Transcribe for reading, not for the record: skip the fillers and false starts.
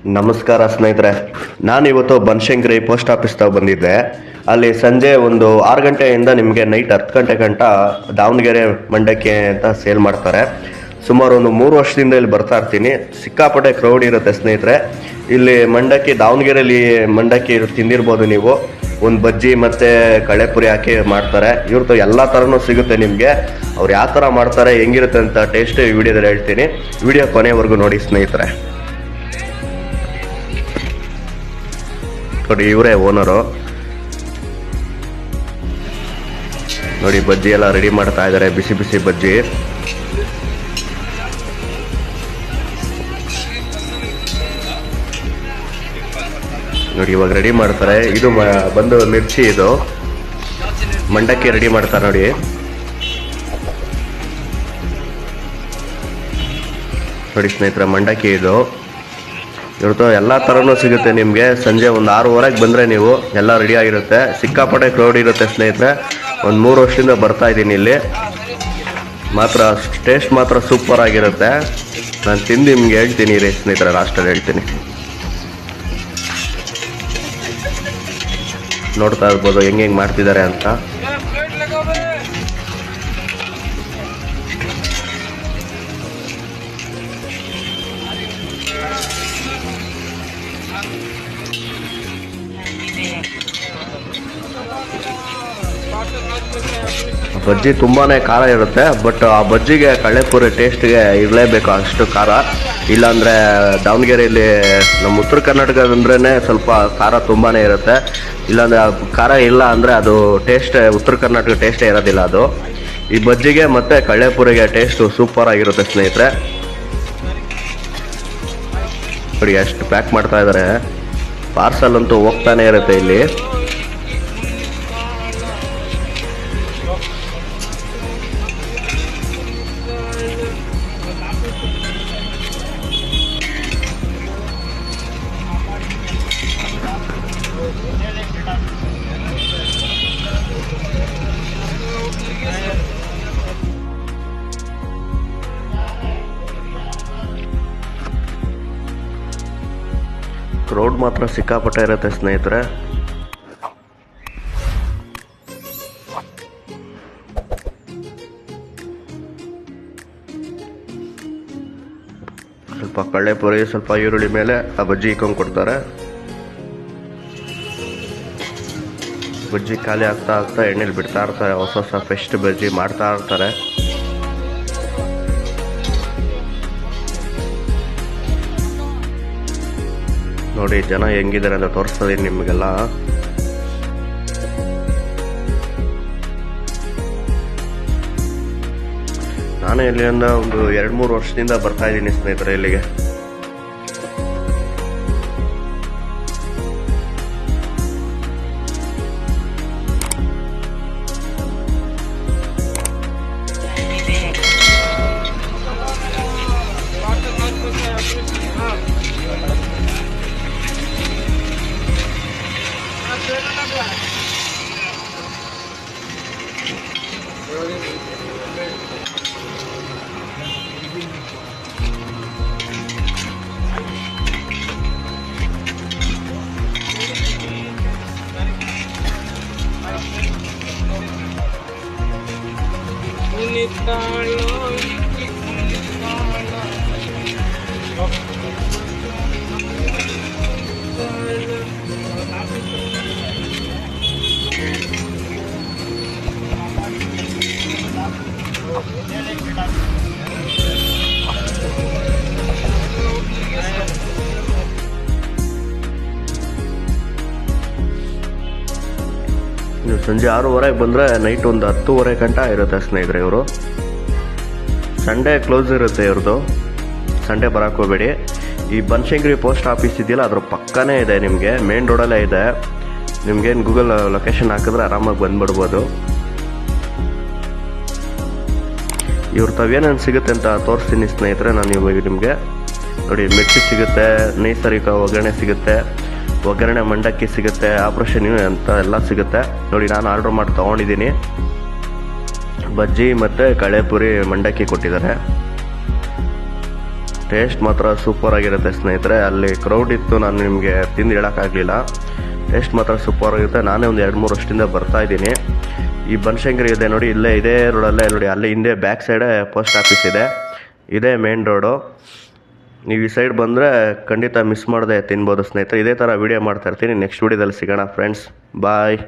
ನಮಸ್ಕಾರ ಸ್ನೇಹಿತರೆ, ನಾನಿವತ್ತು ಬನಶಂಕರಿ ಪೋಸ್ಟ್ ಆಫೀಸ್ ತಾವ ಬಂದಿದ್ದೆ. ಅಲ್ಲಿ ಸಂಜೆ ಒಂದು 6 ಗಂಟೆಯಿಂದ ನಿಮಗೆ ನೈಟ್ 10 ಗಂಟೆ ಗಂಟ ದಾವಣಗೆರೆ ಮಂಡಕ್ಕಿ ಅಂತ ಸೇಲ್ ಮಾಡ್ತಾರೆ. ಸುಮಾರು ಒಂದು 3 ವರ್ಷದಿಂದ ಇಲ್ಲಿ ಬರ್ತಾ ಇರ್ತೀನಿ. ಸಿಕ್ಕಾಪಟ್ಟೆ ಕ್ರೌಡ್ ಇರುತ್ತೆ ಸ್ನೇಹಿತರೆ. ಇಲ್ಲಿ ಮಂಡಕ್ಕಿ, ದಾವಣಗೆರೆಯಲ್ಲಿ ಮಂಡಕ್ಕಿ ತಿಂದಿರ್ಬೋದು ನೀವು. ಒಂದು ಬಜ್ಜಿ ಮತ್ತು ಕಳೆಪುರಿ ಹಾಕಿ ಮಾಡ್ತಾರೆ. ಇವ್ರದ್ದು ಎಲ್ಲ ಥರನೂ ಸಿಗುತ್ತೆ ನಿಮಗೆ. ಅವ್ರು ಯಾವ ಥರ ಮಾಡ್ತಾರೆ, ಹೆಂಗಿರುತ್ತೆ ಅಂತ ಟೇಸ್ಟ್ ಈ ವಿಡಿಯೋದಲ್ಲಿ ಹೇಳ್ತೀನಿ. ವಿಡಿಯೋ ಕೊನೆವರೆಗೂ ನೋಡಿ ಸ್ನೇಹಿತರೆ. ನೋಡಿ, ಇವರೇ ಓನರು. ನೋಡಿ, ಬಜ್ಜಿ ಎಲ್ಲ ರೆಡಿ ಮಾಡ್ತಾ ಇದ್ದಾರೆ. ಬಿಸಿ ಬಿಸಿ ಬಜ್ಜಿ. ನೋಡಿ, ಇವಾಗ ರೆಡಿ ಮಾಡ್ತಾರೆ. ಇದು ಬಂದು ಮಿರ್ಚಿ, ಇದು ಮಂಡಕ್ಕಿ ರೆಡಿ ಮಾಡ್ತಾರೆ. ನೋಡಿ, ನೋಡಿ ಸ್ನೇಹಿತರೆ, ಮಂಡಕ್ಕಿ ಇದು. ಇವ್ರದ್ದು ಎಲ್ಲ ಥರನೂ ಸಿಗುತ್ತೆ ನಿಮಗೆ. ಸಂಜೆ ಒಂದು 6:15 ಬಂದರೆ ನೀವು ಎಲ್ಲ ರೆಡಿ ಆಗಿರುತ್ತೆ. ಸಿಕ್ಕಾಪಟ್ಟೆ ಕ್ರೌಡ್ ಇರುತ್ತೆ ಸ್ನೇಹಿತರೆ. ಒಂದು 3 ವರ್ಷದಿಂದ ಬರ್ತಾ ಇದ್ದೀನಿ ಇಲ್ಲಿ. ಮಾತ್ರ ಟೇಸ್ಟ್ ಮಾತ್ರ ಸೂಪರ್ ಆಗಿರುತ್ತೆ. ನಾನು ತಿಂದು ನಿಮ್ಗೆ ಹೇಳ್ತೀನಿ ರೀ ಸ್ನೇಹಿತರೆ, ಲಾಸ್ಟಲ್ಲಿ ಹೇಳ್ತೀನಿ. ನೋಡ್ತಾ ಇರ್ಬೋದು ಹೆಂಗೆ ಮಾಡ್ತಿದ್ದಾರೆ ಅಂತ. ಬಜ್ಜಿ ತುಂಬಾ ಖಾರ ಇರುತ್ತೆ. ಬಟ್ ಆ ಬಜ್ಜಿಗೆ ಕಳ್ಳೆಪುರಿ ಟೇಸ್ಟ್ಗೆ ಇರಲೇಬೇಕು ಅಷ್ಟು ಖಾರ. ಇಲ್ಲಾಂದರೆ ದಾವಣಗೆರೆಯಲ್ಲಿ ನಮ್ಮ ಉತ್ತರ ಕರ್ನಾಟಕದಂದ್ರೇ ಸ್ವಲ್ಪ ಖಾರ ತುಂಬಾ ಇರುತ್ತೆ. ಇಲ್ಲಾಂದರೆ ಖಾರ ಇಲ್ಲ ಅಂದರೆ ಅದು ಟೇಸ್ಟ್ ಉತ್ತರ ಕರ್ನಾಟಕ ಟೇಸ್ಟೇ ಇರೋದಿಲ್ಲ ಅದು. ಈ ಬಜ್ಜಿಗೆ ಮತ್ತು ಕಳ್ಳೆಪುರಿಗೆ ಟೇಸ್ಟು ಸೂಪರ್ ಆಗಿರುತ್ತೆ ಸ್ನೇಹಿತರೆ. ನೋಡಿ ಎಷ್ಟು ಪ್ಯಾಕ್ ಮಾಡ್ತಾ ಇದ್ದಾರೆ. ಪಾರ್ಸಲ್ ಅಂತೂ ಹೋಗ್ತಾನೆ ಇರುತ್ತೆ ಇಲ್ಲಿ. ಕ್ರೌಡ್ ಮಾತ್ರ ಸಿಕ್ಕಾಪಟ್ಟೆ ಇರುತ್ತೆ ಸ್ನೇಹಿತರೆ. ಸ್ವಲ್ಪ ಕಳ್ಳೆಪುರಿ, ಸ್ವಲ್ಪ ಈರುಳ್ಳಿ ಮೇಲೆ ಆ ಬಜ್ಜಿ ಇಕ್ಕೊಂಡು ಕೊಡ್ತಾರೆ. ಬಜ್ಜಿ ಖಾಲಿ ಆಗ್ತಾ ಆಗ್ತಾ ಎಣ್ಣೆಲಿ ಬಿಡ್ತಾ ಇರ್ತಾರೆ. ಹೊಸ ಹೊಸ ಫ್ರೆಶ್ ಬಜ್ಜಿ ಮಾಡ್ತಾ ಇರ್ತಾರೆ. ನೋಡಿ ಜನ ಹೆಂಗಿದ್ದಾರೆ ಅಂತ ತೋರಿಸ್ತಾ ಇದೀನಿ ನಿಮಗೆಲ್ಲ. ನಾನು ಇಲ್ಲಿಂದ ಒಂದು 2-3 ವರ್ಷದಿಂದ ಬರ್ತಾ ಇದ್ದೀನಿ ಸ್ನೇಹಿತರೆ ಇಲ್ಲಿಗೆ. ನೀವು ಸಂಜೆ 6:15 ಬಂದರೆ ನೈಟ್ ಒಂದು 10:30 ಗಂಟ ಇರುತ್ತೆ ಸ್ನೇಹಿತರೆ. ಇವರು ಸಂಡೇ ಕ್ಲೋಸ್ ಇರುತ್ತೆ ಇವ್ರದ್ದು. ಸಂಡೇ ಬರೋಕ್ಕೆ ಹೋಗಬೇಡಿ. ಈ ಬನಶಂಕರಿ ಪೋಸ್ಟ್ ಆಫೀಸ್ ಇದೆಯಲ್ಲ, ಅದ್ರ ಪಕ್ಕನೇ ಇದೆ. ನಿಮಗೆ ಮೇನ್ ರೋಡಲ್ಲೇ ಇದೆ. ನಿಮ್ಗೇನು ಗೂಗಲ್ ಲೊಕೇಶನ್ ಹಾಕಿದ್ರೆ ಆರಾಮಾಗಿ ಬಂದ್ಬಿಡ್ಬೋದು. ಇವ್ರ ತಾವೇನೇನು ಸಿಗುತ್ತೆ ಅಂತ ತೋರಿಸ್ತೀನಿ ಸ್ನೇಹಿತರೆ ನಾನು ಇವಾಗ ನಿಮಗೆ. ನೋಡಿ, ಮಿರ್ಚಿ ಸಿಗುತ್ತೆ, ನೈಸರ್ಗಿಕ ಒಗ್ಗರಣೆ ಸಿಗುತ್ತೆ, ಒಗ್ಗರಣೆ ಮಂಡಕ್ಕಿ ಸಿಗುತ್ತೆ, ಆಪರೇಷನ್ ಅಂತ ಎಲ್ಲ ಸಿಗುತ್ತೆ. ನೋಡಿ, ನಾನು ಆರ್ಡ್ರ್ ಮಾಡಿ ತೊಗೊಂಡಿದ್ದೀನಿ. ಬಜ್ಜಿ ಮತ್ತು ಕಳೆಪುರಿ ಮಂಡಕ್ಕಿ ಕೊಟ್ಟಿದ್ದಾರೆ. ಟೇಸ್ಟ್ ಮಾತ್ರ ಸೂಪರ್ ಆಗಿರುತ್ತೆ ಸ್ನೇಹಿತರೆ. ಅಲ್ಲಿ ಕ್ರೌಡ್ ಇತ್ತು, ನಾನು ನಿಮಗೆ ತಿಂದು ಹೇಳೋಕ್ಕಾಗಲಿಲ್ಲ. ಟೇಸ್ಟ್ ಮಾತ್ರ ಸೂಪರ್ ಆಗಿರುತ್ತೆ. ನಾನೇ ಒಂದು 2-3 ವರ್ಷದಿಂದ ಬರ್ತಾಯಿದ್ದೀನಿ. ಈ ಬನಶಂಕರಿ ಇದೆ ನೋಡಿ, ಇಲ್ಲೇ ಇದೇ ರೋಡಲ್ಲೇ ನೋಡಿ, ಅಲ್ಲಿ ಹಿಂದೆ ಬ್ಯಾಕ್ ಸೈಡೇ ಪೋಸ್ಟ್ ಆಫೀಸ್ ಇದೆ. ಇದೇ ಮೇನ್ ರೋಡು. ನೀವು ಈ ಸೈಡ್ ಬಂದರೆ ಖಂಡಿತ ಮಿಸ್ ಮಾಡದೆ ತಿನ್ಬೋದು ಸ್ನೇಹಿತರೆ. ಇದೇ ಥರ ವೀಡಿಯೋ ಮಾಡ್ತಾಯಿರ್ತೀನಿ. ನೆಕ್ಸ್ಟ್ ವೀಡಿಯೋದಲ್ಲಿ ಸಿಗೋಣ ಫ್ರೆಂಡ್ಸ್. ಬಾಯ್.